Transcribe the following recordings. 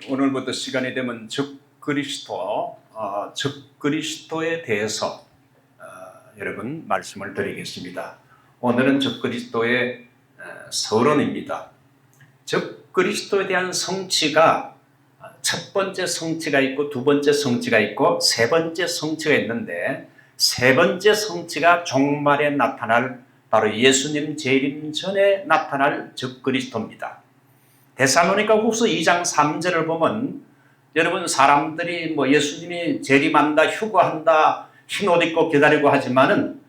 오늘부터 시간이 되면 적그리스도에 대해서 여러분 말씀을 드리겠습니다. 오늘은 적그리스도의 서론입니다. 적그리스도에 대한 성취가 첫 번째 성취가 있고 두 번째 성취가 있고 세 번째 성취가 있는데, 세 번째 성취가 종말에 나타날 바로 예수님 재림 전에 나타날 적그리스도입니다. 데살로니가 후서 2장 3절을 보면 여러분, 사람들이 예수님이 재림한다, 휴거한다, 흰옷 입고 기다리고 하지만은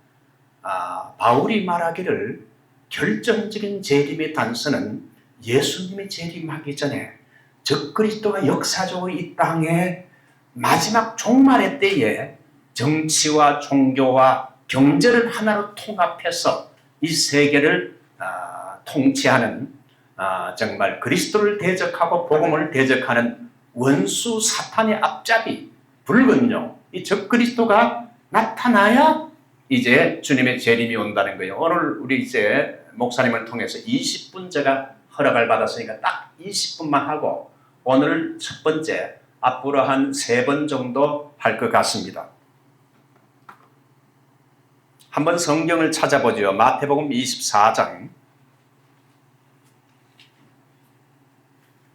바울이 말하기를 결정적인 재림의 단서는 예수님이 재림하기 전에 적그리스도가 역사적으로 이 땅에 마지막 종말의 때에 정치와 종교와 경제를 하나로 통합해서 이 세계를 통치하는 정말 그리스도를 대적하고 복음을 대적하는 원수 사탄의 앞잡이 붉은 용, 이 적그리스도가 나타나야 이제 주님의 재림이 온다는 거예요. 오늘 우리 이제 목사님을 통해서 20분 제가 허락을 받았으니까 딱 20분만 하고 오늘 첫 번째 앞으로 한 3번 정도 할 것 같습니다. 한번 성경을 찾아보죠. 마태복음 24장.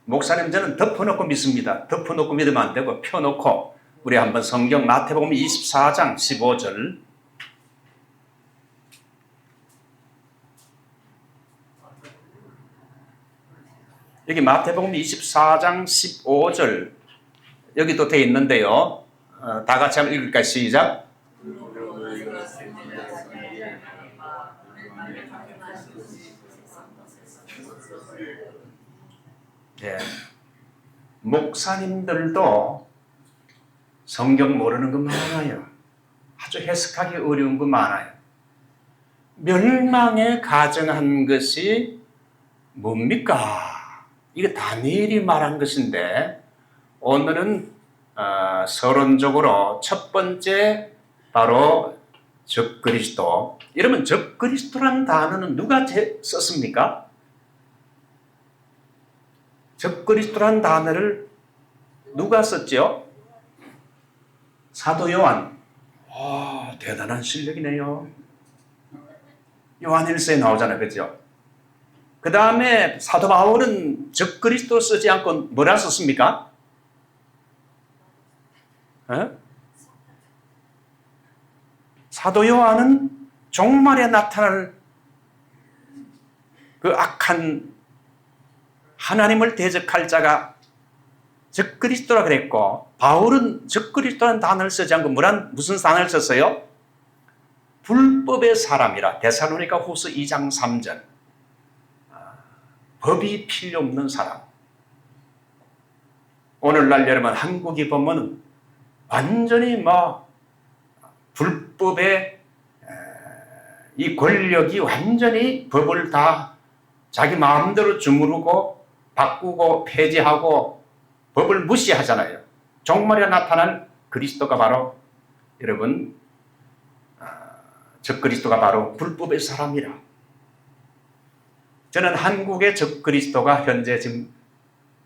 목사님, 저는 덮어놓고 믿습니다. 덮어놓고 믿으면 안 되고 펴놓고 우리 한번 성경 마태복음 24장 15절. 여기 마태복음 24장 15절 여기도 되어 있는데요. 다 같이 한번 읽을까요? 시작. 예. 목사님들도 성경 모르는 거 많아요. 아주 해석하기 어려운 거 많아요. 멸망에 가정한 것이 뭡니까? 이거 다니엘이 말한 것인데, 오늘은 서론적으로 첫 번째 바로 적그리스도. 여러분, 적그리스도라는 단어는 누가 썼습니까? 적그리스도라는 단어를 누가 썼죠? 사도 요한. 대단한 실력이네요. 요한일서에 나오잖아요. 그렇죠? 그 다음에 사도 바울은 적그리스도 쓰지 않고 뭐라 썼습니까? 사도 요한은 종말에 나타날 그 악한 하나님을 대적할 자가 적그리스도라 그랬고, 바울은 적그리스도라는 단어를 쓰지 않고 무슨 단어를 썼어요? 불법의 사람이라. 데살로니가 후서 2장 3절. 법이 필요 없는 사람. 오늘날 여러분, 한국이 보면 완전히 불법의 이 권력이 완전히 법을 다 자기 마음대로 주무르고 바꾸고 폐지하고 법을 무시하잖아요. 종말에 나타난 그리스도가 바로 여러분, 적그리스도가 바로 불법의 사람이라. 저는 한국의 적그리스도가 현재 지금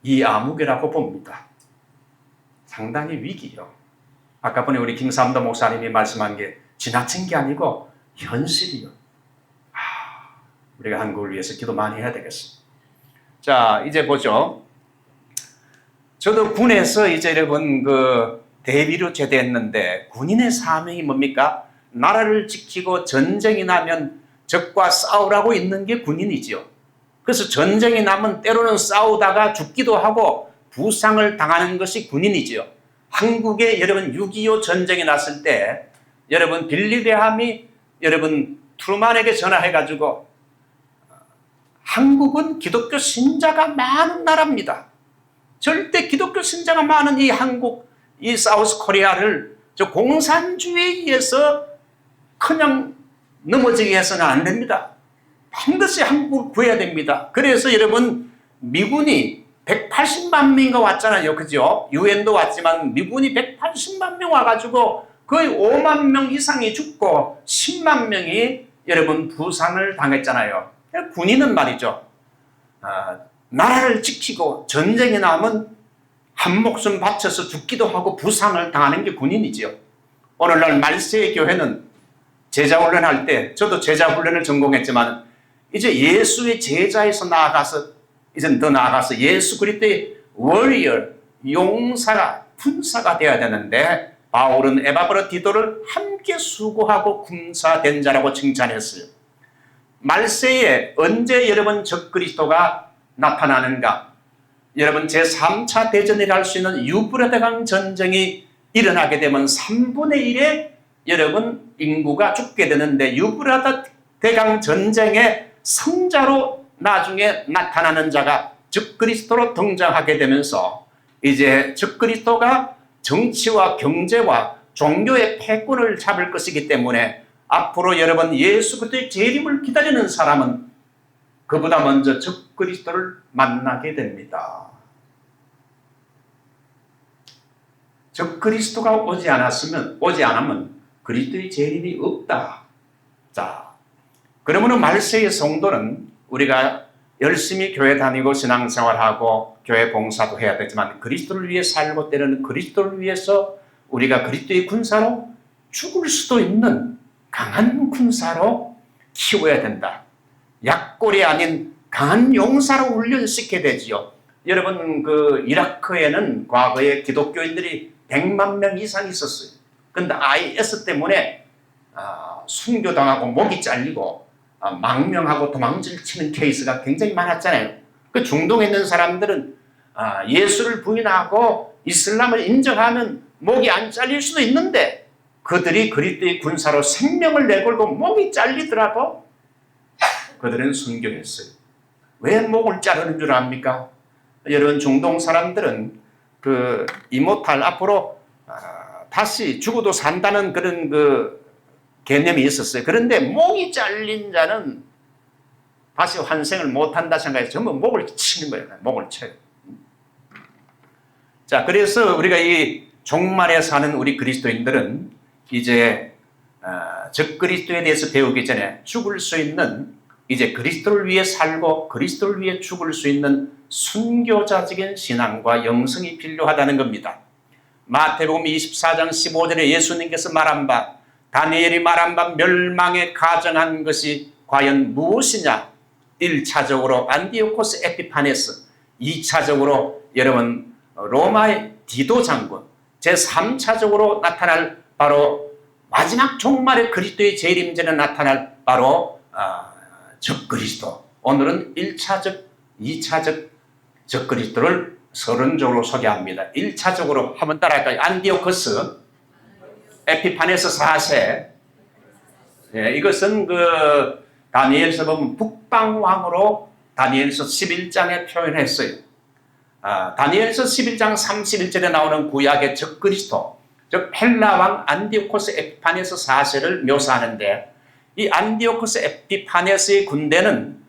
이아무개라고 봅니다. 상당히 위기요. 아까 보니 우리 김삼도 목사님이 말씀한 게 지나친 게 아니고 현실이요. 우리가 한국을 위해서 기도 많이 해야 되겠습니다. 자, 이제 보죠. 저도 군에서 이제 여러분 대위로 제대했는데, 군인의 사명이 뭡니까? 나라를 지키고 전쟁이 나면 적과 싸우라고 있는 게 군인이지요. 그래서 전쟁이 나면 때로는 싸우다가 죽기도 하고 부상을 당하는 것이 군인이지요. 한국에 여러분 6.25 전쟁이 났을 때 여러분 빌리그레함이 여러분 트루만에게 전화해가지고, 한국은 기독교 신자가 많은 나라입니다. 절대 기독교 신자가 많은 이 한국, 이 사우스 코리아를 저 공산주의에 의해서 그냥 넘어지게 해서는 안 됩니다. 반드시 한국을 구해야 됩니다. 그래서 여러분, 미군이 180만 명인가 왔잖아요. 그죠? 유엔도 왔지만 미군이 180만 명 와가지고 거의 5만 명 이상이 죽고 10만 명이 여러분 부상을 당했잖아요. 군인은 말이죠. 나라를 지키고 전쟁이 나면 한 목숨 바쳐서 죽기도 하고 부상을 당하는 게 군인이지요. 오늘날 말세의 교회는 제자 훈련할 때, 저도 제자 훈련을 전공했지만 이제 예수의 제자에서 나아가서, 이제 더 나아가서 예수 그리스도의 워리어, 용사가, 군사가 되어야 되는데, 바울은 에바브라 디도를 함께 수고하고 군사된 자라고 칭찬했어요. 말세에 언제 여러분 적그리스도가 나타나는가? 여러분 제3차 대전이라 할 수 있는 유브라데강 전쟁이 일어나게 되면 3분의 1의 여러분 인구가 죽게 되는데, 유브라데강 전쟁의 승자로 나중에 나타나는 자가 적그리스도로 등장하게 되면서 이제 적그리스도가 정치와 경제와 종교의 패권을 잡을 것이기 때문에 앞으로 여러분 예수 그리스도의 재림을 기다리는 사람은 그보다 먼저 적그리스도를 만나게 됩니다. 적그리스도가 오지 않으면 그리스도의 재림이 없다. 자, 그러면 말세의 성도는 우리가 열심히 교회 다니고 신앙생활하고 교회 봉사도 해야 되지만 그리스도를 위해 살고 때로는 그리스도를 위해서 우리가 그리스도의 군사로 죽을 수도 있는 강한 군사로 키워야 된다. 약골이 아닌 강한 용사로 훈련시켜야 되지요. 여러분 그 이라크에는 과거에 기독교인들이 100만 명 이상 있었어요. 그런데 IS 때문에 순교당하고 목이 잘리고 망명하고 도망질 치는 케이스가 굉장히 많았잖아요. 그 중동에 있는 사람들은 예수를 부인하고 이슬람을 인정하면 목이 안 잘릴 수도 있는데 그들이 그리스도의 군사로 생명을 내걸고 목이 잘리더라도 그들은 순교했어요. 왜 목을 자르는 줄 압니까? 여러분 중동 사람들은 그 이모탈 앞으로 다시 죽어도 산다는 그런 그 개념이 있었어요. 그런데 목이 잘린 자는 다시 환생을 못한다 생각해서 전부 목을 치는 거예요. 목을 쳐요. 자, 그래서 우리가 이 종말에 사는 우리 그리스도인들은 이제 적그리스도에 대해서 배우기 전에 죽을 수 있는, 이제 그리스도를 위해 살고 그리스도를 위해 죽을 수 있는 순교자적인 신앙과 영성이 필요하다는 겁니다. 마태복음 24장 15절에 예수님께서 말한 바, 다니엘이 말한 바 멸망에 가정한 것이 과연 무엇이냐? 1차적으로 안디오코스 에피파네스, 2차적으로 여러분 로마의 디도 장군, 제3차적으로 나타날 바로 마지막 종말의 그리스도의 재림전에 나타날 바로 적그리스도. 오늘은 1차적, 2차적 적그리스도를 서론적으로 소개합니다. 1차적으로 한번 따라할까요? 안디오코스 에피파네스 4세. 예, 이것은 그 다니엘서 보면 북방왕으로 다니엘서 11장에 표현했어요. 다니엘서 11장 31절에 나오는 구약의 적그리스도, 즉 헬라왕 안디오코스 에피파네스 4세를 묘사하는데, 이 안디오코스 에피파네스의 군대는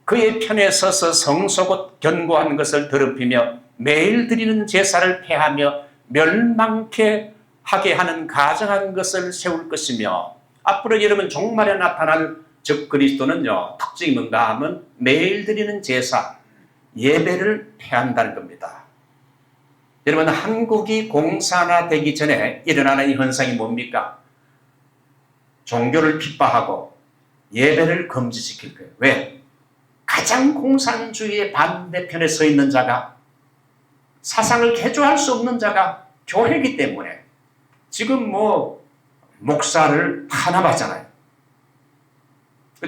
그의 편에 서서 성소곳 견고한 것을 더럽히며 매일 드리는 제사를 폐하며 멸망케 하게 하는 가정한 것을 세울 것이며, 앞으로 여러분 종말에 나타날 적그리스도는요, 특징이 뭔가 하면 매일 드리는 제사, 예배를 폐한다는 겁니다. 여러분 한국이 공산화되기 전에 일어나는 이 현상이 뭡니까? 종교를 핍박하고 예배를 금지시킬 거예요. 왜? 가장 공산주의의 반대편에 서 있는 자가, 사상을 개조할 수 없는 자가 교회이기 때문에 지금 뭐 목사를 탄압하잖아요.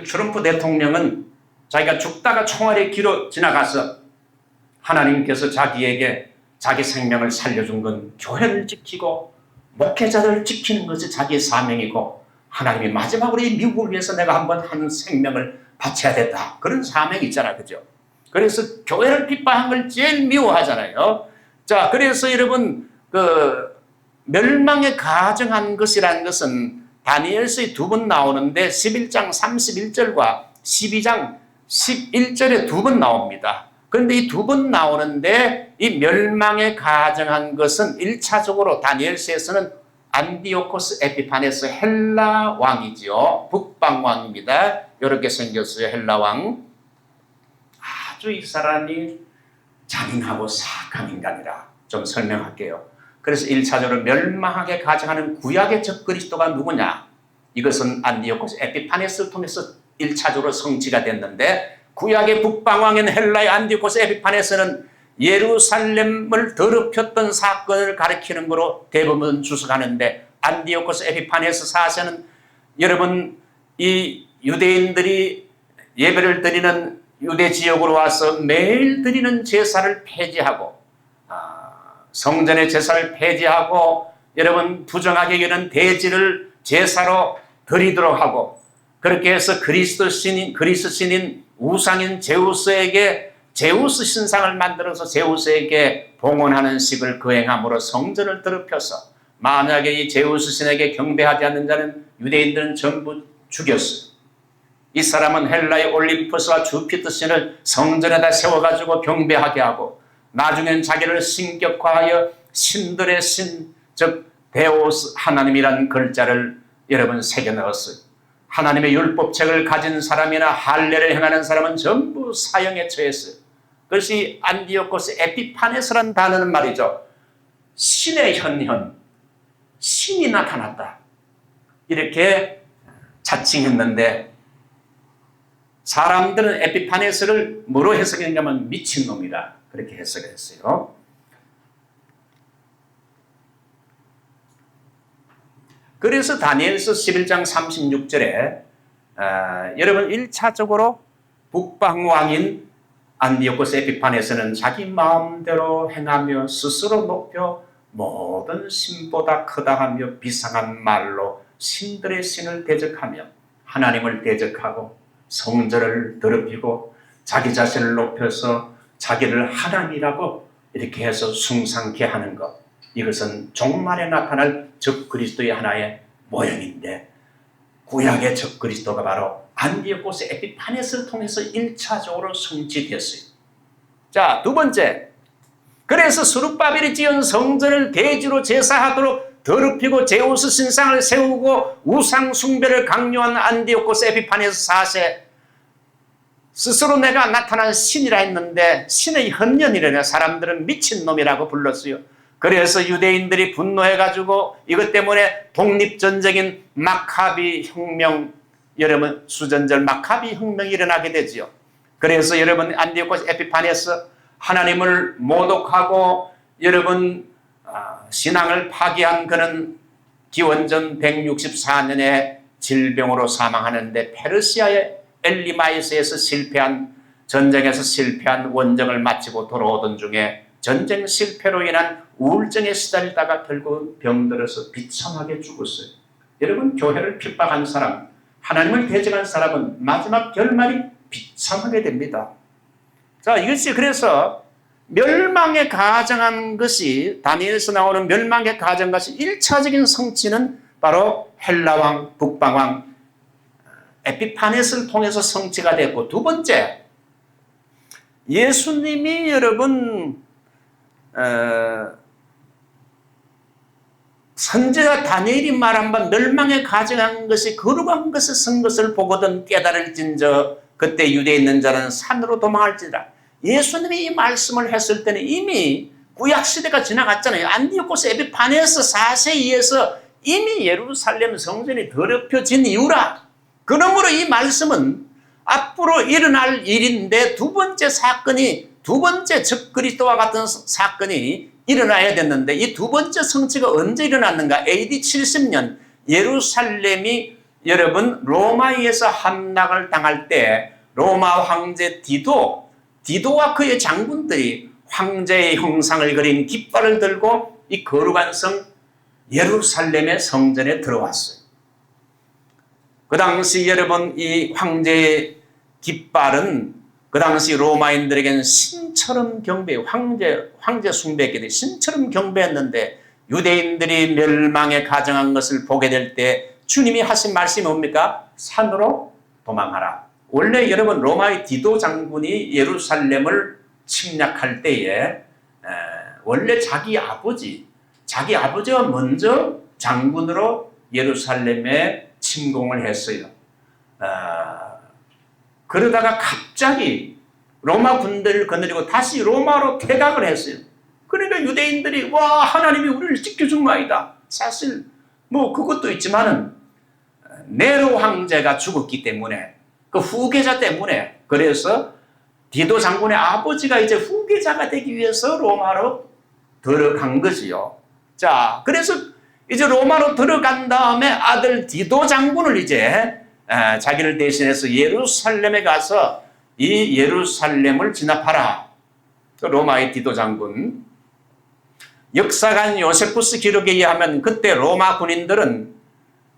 트럼프 대통령은 자기가 죽다가 총알이 길어 지나가서 하나님께서 자기에게 자기 생명을 살려준 건 교회를 지키고 목회자를 지키는 것이 자기의 사명이고, 하나님이 마지막으로 이 미국을 위해서 내가 한번 한 생명을 바쳐야 된다, 그런 사명이 있잖아요. 그죠? 그래서 교회를 핍박한 걸 제일 미워하잖아요. 자, 그래서 여러분 그 멸망에 가정한 것이라는 것은 다니엘서에 두 번 나오는데 11장 31절과 12장 11절에 두 번 나옵니다. 그런데 이 두 번 나오는데 이 멸망에 가정한 것은 1차적으로 다니엘서에서는 안디오코스 에피파네스 헬라 왕이지요. 북방 왕입니다. 이렇게 생겼어요. 헬라 왕. 아주 이 사람이 잔인하고 사악한 인간이라 좀 설명할게요. 그래서 1차적으로 멸망하게 가져가는 구약의 적그리스도가 누구냐? 이것은 안디오코스 에피파네스를 통해서 1차적으로 성취가 됐는데, 구약의 북방왕인 헬라의 안디오코스 에피파네스는 예루살렘을 더럽혔던 사건을 가리키는 거로 대부분 주석하는데, 안디오코스 에피파네스 4세는 여러분 이 유대인들이 예배를 드리는 유대 지역으로 와서 매일 드리는 제사를 폐지하고, 성전의 제사를 폐지하고, 여러분 부정하게 여기는 대지를 제사로 드리도록 하고, 그렇게 해서 그리스 신인 우상인 제우스에게 제우스 신상을 만들어서 제우스에게 봉헌하는 식을 거행함으로 성전을 더럽혀서, 만약에 이 제우스 신에게 경배하지 않는 자는 유대인들은 전부 죽였어요. 이 사람은 헬라의 올림푸스와 주피터 신을 성전에다 세워가지고 경배하게 하고, 나중엔 자기를 신격화하여 신들의 신, 즉 데오스 하나님이라는 글자를 여러분 새겨 넣었어요. 하나님의 율법책을 가진 사람이나 할례를 행하는 사람은 전부 사형에 처했어요. 그것이 안디오코스 에피파네스라는 단어는 말이죠, 신의 현현, 신이 나타났다, 이렇게 자칭했는데, 사람들은 에피파네스를 뭐로 해석했냐면 미친놈이다, 그렇게 해석했어요. 그래서 다니엘서 11장 36절에 여러분 1차적으로 북방왕인 안디오코스 에피파네스는 자기 마음대로 행하며 스스로 높여 모든 신보다 크다 하며 비상한 말로 신들의 신을 대적하며 하나님을 대적하고 성전을 더럽히고 자기 자신을 높여서 자기를 하나님이라고 이렇게 해서 숭상케 하는 것, 이것은 종말에 나타날 적그리스도의 하나의 모형인데, 구약의 적그리스도가 바로 안디오코스 에피파네스를 통해서 1차적으로 성취됐어요. 자, 두 번째, 그래서 스룹바벨이 지은 성전을 대지로 제사하도록 더럽히고 제우스 신상을 세우고 우상 숭배를 강요한 안디오코스 에피파네스 4세, 스스로 내가 나타난 신이라 했는데 신의 헌년이라며 사람들은 미친놈이라고 불렀어요. 그래서 유대인들이 분노해가지고 이것 때문에 독립전쟁인 마카비 혁명, 여러분 수전절 마카비 혁명이 일어나게 되지요. 그래서 여러분 안디오코스 에피파네스 하나님을 모독하고 여러분 신앙을 파기한 그는 기원전 164년에 질병으로 사망하는데, 페르시아의 엘리마이스에서 전쟁에서 실패한 원정을 마치고 돌아오던 중에 전쟁 실패로 인한 우울증에 시달리다가 결국 병들어서 비참하게 죽었어요. 여러분, 교회를 핍박한 사람, 하나님을 대적한 사람은 마지막 결말이 비참하게 됩니다. 자, 이것이 그래서 멸망에 가정한 것이, 다니엘에서 나오는 멸망에 가정한 것이 1차적인 성취는 바로 헬라왕, 북방왕 에피파네스를 통해서 성취가 됐고, 두 번째, 예수님이 여러분 선지자 다니엘이 말한 바 멸망에 가정한 것이 거룩한 것을 쓴 것을 보거든 깨달을진저 그때 유대에 있는 자는 산으로 도망할지라. 예수님이 이 말씀을 했을 때는 이미 구약시대가 지나갔잖아요. 안디오코스 에피파네스 4세에 의해서 이미 예루살렘 성전이 더럽혀진 이유라. 그러므로 이 말씀은 앞으로 일어날 일인데, 두 번째 적그리스도와 같은 사건이 일어나야 됐는데, 이 두 번째 성취가 언제 일어났는가? AD 70년 예루살렘이 여러분 로마에 의해서 함락을 당할 때 로마 황제 디도와 그의 장군들이 황제의 형상을 그린 깃발을 들고 이 거룩한 성 예루살렘의 성전에 들어왔어요. 그 당시 여러분 이 황제의 깃발은 그 당시 로마인들에게는 신처럼 경배, 황제 숭배했기 때문에 신처럼 경배했는데, 유대인들이 멸망에 가정한 것을 보게 될 때 주님이 하신 말씀이 뭡니까? 산으로 도망하라. 원래 여러분 로마의 디도 장군이 예루살렘을 침략할 때에 원래 자기 아버지가 먼저 장군으로 예루살렘에 침공을 했어요. 그러다가 갑자기 로마 군대를 거느리고 다시 로마로 퇴각을 했어요. 그러니까 유대인들이 와, 하나님이 우리를 지켜준 모양이다. 사실 뭐 그것도 있지만은 네로 황제가 죽었기 때문에, 그 후계자 때문에, 그래서 디도 장군의 아버지가 이제 후계자가 되기 위해서 로마로 들어간 거지요. 자, 그래서 이제 로마로 들어간 다음에 아들 디도 장군을 이제 자기를 대신해서 예루살렘에 가서 이 예루살렘을 진압하라. 로마의 디도 장군. 역사관 요세푸스 기록에 의하면 그때 로마 군인들은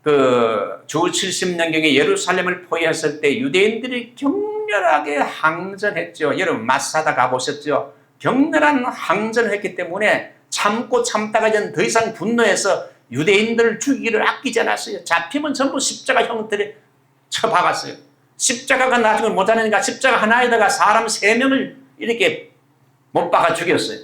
그 주 70년경에 예루살렘을 포위했을 때 유대인들이 격렬하게 항전했죠. 여러분 마사다 가보셨죠? 격렬한 항전을 했기 때문에 참고 참다가 이제 더 이상 분노해서 유대인들을 죽이기를 아끼지 않았어요. 잡히면 전부 십자가 형태를 쳐박았어요. 십자가가 나중에 못하니까 십자가 하나에다가 사람 3명을 이렇게 못 박아 죽였어요.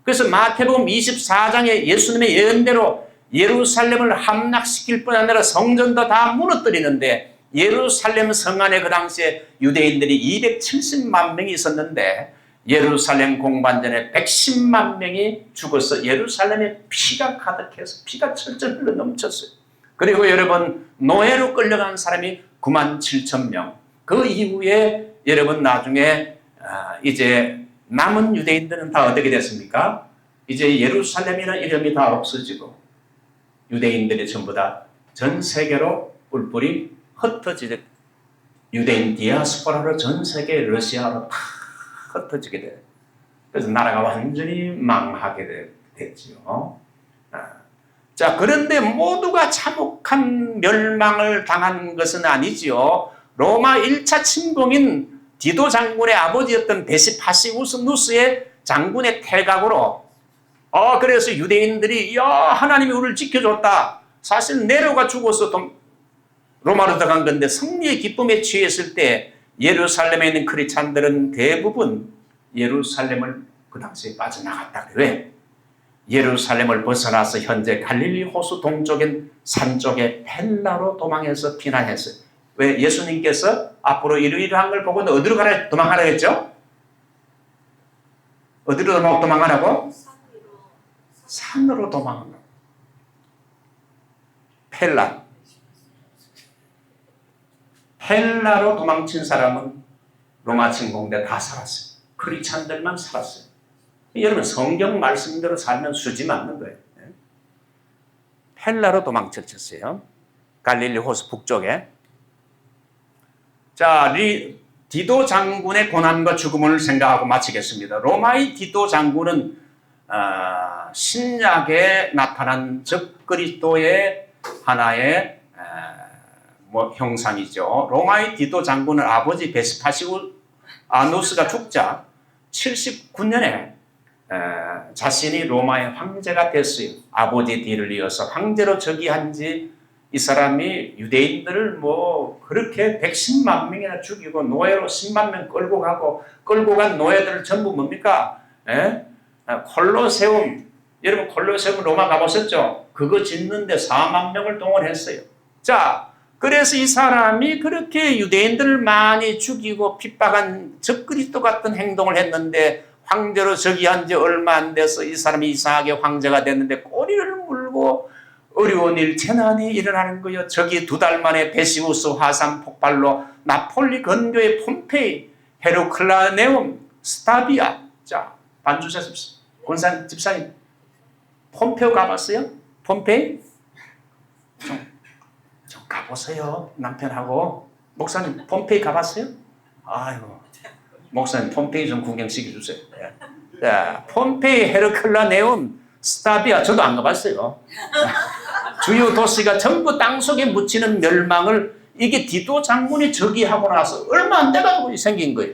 그래서 마태복음 24장에 예수님의 예언대로 예루살렘을 함락시킬 뿐 아니라 성전도 다 무너뜨리는데, 예루살렘 성 안에 그 당시에 유대인들이 270만 명이 있었는데 예루살렘 공반전에 110만 명이 죽어서 예루살렘에 피가 가득해서 피가 철철 흘러 넘쳤어요. 그리고 여러분 노예로 끌려간 사람이 9만 7천 명. 그 이후에 여러분 나중에 이제 남은 유대인들은 다 어떻게 됐습니까? 이제 예루살렘이라는 이름이 다 없어지고 유대인들이 전부 다 전 세계로 뿔뿔이 흩어지게, 유대인 디아스포라로 전 세계 러시아로 다 흩어지게 돼요. 그래서 나라가 완전히 망하게 됐지요. 자, 그런데 모두가 참혹한 멸망을 당한 것은 아니지요. 로마 1차 침공인 디도 장군의 아버지였던 베시파시우스누스의 장군의 퇴각으로 그래서 유대인들이 야, 하나님이 우리를 지켜줬다. 사실 네로가 죽어서 로마로 들어간 건데 승리의 기쁨에 취했을 때 예루살렘에 있는 크리스찬들은 대부분 예루살렘을 그 당시에 빠져나갔다. 왜? 예루살렘을 벗어나서 현재 갈릴리 호수 동쪽인 산 쪽에 펠라로 도망해서 피난했어요. 왜? 예수님께서 앞으로 이러이러한 걸 보고 어디로 가라 도망하라 했죠? 어디로 도망하라고? 산으로 도망한다. 펠라로 도망친 사람은 로마 침공대 다 살았어요. 크리스찬들만 살았어요. 여러분 성경 말씀대로 살면 수지 맞는 거예요. 펠라로 도망쳤어요. 갈릴리 호수 북쪽에. 자, 디도 장군의 고난과 죽음을 생각하고 마치겠습니다. 로마의 디도 장군은 신약에 나타난 적그리스도의 하나의 형상이죠. 로마의 디도 장군은 아버지 베스파시우스가 죽자 79년에 자신이 로마의 황제가 됐어요. 아버지 뒤를 이어서 황제로 즉위한 지 이 사람이 유대인들을 뭐 그렇게 110만 명이나 죽이고 노예로 10만 명 끌고 가고, 끌고 간 노예들을 전부 뭡니까? 콜로세움. 여러분 콜로세움 로마 가보셨죠? 그거 짓는데 4만 명을 동원했어요. 자, 그래서 이 사람이 그렇게 유대인들을 많이 죽이고 핍박한 적그리스도 같은 행동을 했는데, 황제로 즉위한 지 얼마 안 돼서 이 사람이 이상하게 황제가 됐는데 꼬리를 물고 어려운 일, 재난이 일어나는 거예요. 저기 2달 만에 베시우스 화산 폭발로 나폴리 근교의 폼페이, 헤르클라네움, 스타비아. 자, 반주자 권산 집사님, 폼페이 가봤어요? 폼페이? 좀 가보세요. 남편하고. 목사님, 폼페이 가봤어요? 아이고, 목사님, 폼페이 좀 구경시켜주세요. 자, 폼페이, 헤르클라네움, 스타비아, 저도 안 가봤어요. 주요 도시가 전부 땅속에 묻히는 멸망을 이게 디도 장군이 즉위하고 나서 얼마 안 돼가지고 생긴 거예요.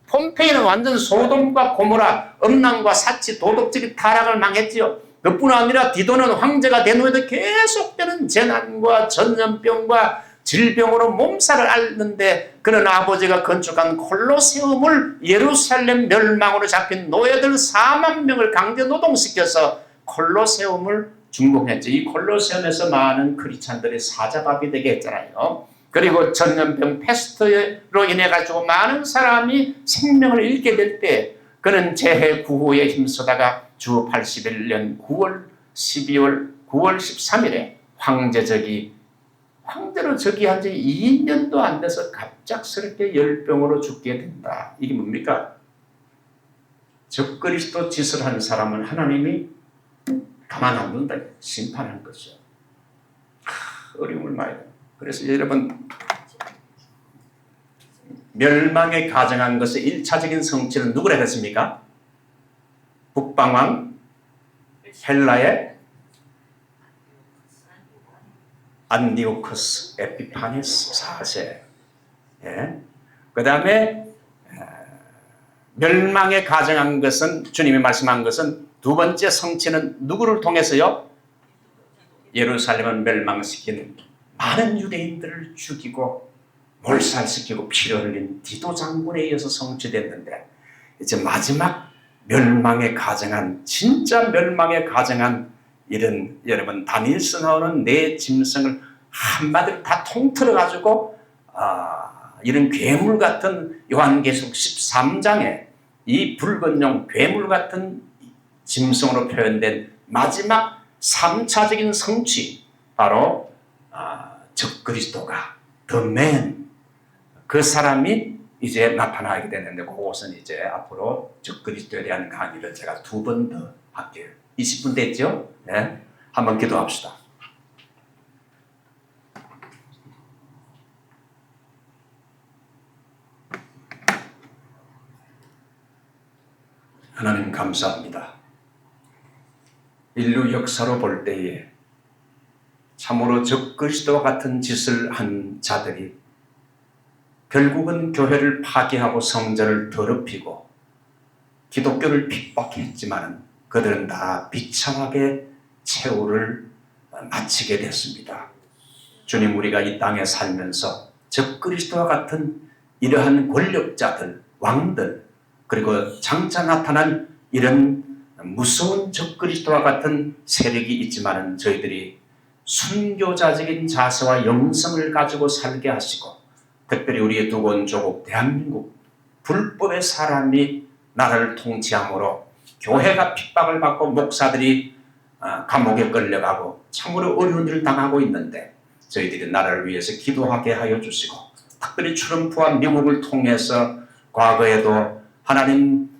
폼페이는 완전 소돔과 고모라, 음란과 사치, 도덕적인 타락을 망했지요. 그뿐 아니라 디도는 황제가 된 후에도 계속되는 재난과 전염병과 질병으로 몸살을 앓는데, 그는 아버지가 건축한 콜로세움을 예루살렘 멸망으로 잡힌 노예들 4만 명을 강제 노동시켜서 콜로세움을 준공했죠. 이 콜로세움에서 많은 크리스찬들이 사자밥이 되게 했잖아요. 그리고 전염병 패스트로 인해 가지고 많은 사람이 생명을 잃게 될 때 그는 재해 구호에 힘쓰다가 주 81년 9월 12월 9월 13일에 황제로 즉위한 지 2년도 안 돼서 갑작스럽게 열병으로 죽게 된다. 이게 뭡니까? 적그리스도 짓을 하는 사람은 하나님이 가만 안 둔다. 심판한 거죠. 어려움을 많이 해요. 그래서 여러분, 멸망에 가정한 것의 1차적인 성취는 누구라 했습니까? 북방왕 헬라의 안디오코스 에피파니스 4세. 예. 그 다음에 멸망에 가정한 것은, 주님이 말씀한 것은 두 번째 성취는 누구를 통해서요? 예루살렘을 멸망시킨 많은 유대인들을 죽이고 몰살시키고 피를 흘린 디도 장군에 의해서 성취됐는데, 이제 마지막 멸망에 가정한, 진짜 멸망에 가정한 이런, 여러분, 다니엘서 나오는 네 짐승을 한마디로 다 통틀어 가지고 이런 괴물 같은, 요한계시록 13장에 이 붉은 용 괴물 같은 짐승으로 표현된 마지막 3차적인 성취, 바로 적그리스도가 The Man, 그 사람이 이제 나타나게 되는데, 그것은 이제 앞으로 적그리스도에 대한 강의를 제가 2번 더 할게요. 20분 됐죠? 네. 한번 기도합시다. 하나님 감사합니다. 인류 역사로 볼 때에 참으로 적그리스도와 같은 짓을 한 자들이 결국은 교회를 파괴하고 성전을 더럽히고 기독교를 핍박했지만 그들은 다 비참하게 최후를 마치게 됐습니다. 주님, 우리가 이 땅에 살면서 적그리스도와 같은 이러한 권력자들, 왕들, 그리고 장차 나타난 이런 무서운 적그리스도와 같은 세력이 있지만 저희들이 순교자적인 자세와 영성을 가지고 살게 하시고, 특별히 우리의 두고온 조국 대한민국, 불법의 사람이 나라를 통치함으로 교회가 핍박을 받고 목사들이 감옥에 끌려가고 참으로 어려운 일을 당하고 있는데, 저희들이 나라를 위해서 기도하게 하여 주시고, 특별히 트럼프와 미국을 통해서 과거에도 하나님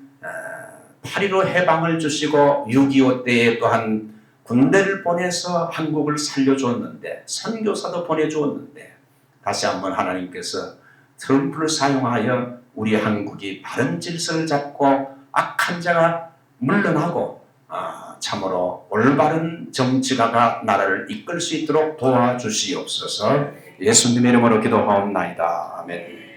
8.15 해방을 주시고 6.25 때에 또한 군대를 보내서 한국을 살려주었는데, 선교사도 보내주었는데, 다시 한번 하나님께서 트럼프를 사용하여 우리 한국이 바른 질서를 잡고 악한 자가 물러나고 참으로 올바른 정치가가 나라를 이끌 수 있도록 도와주시옵소서. 예수님의 이름으로 기도하옵나이다. 아멘.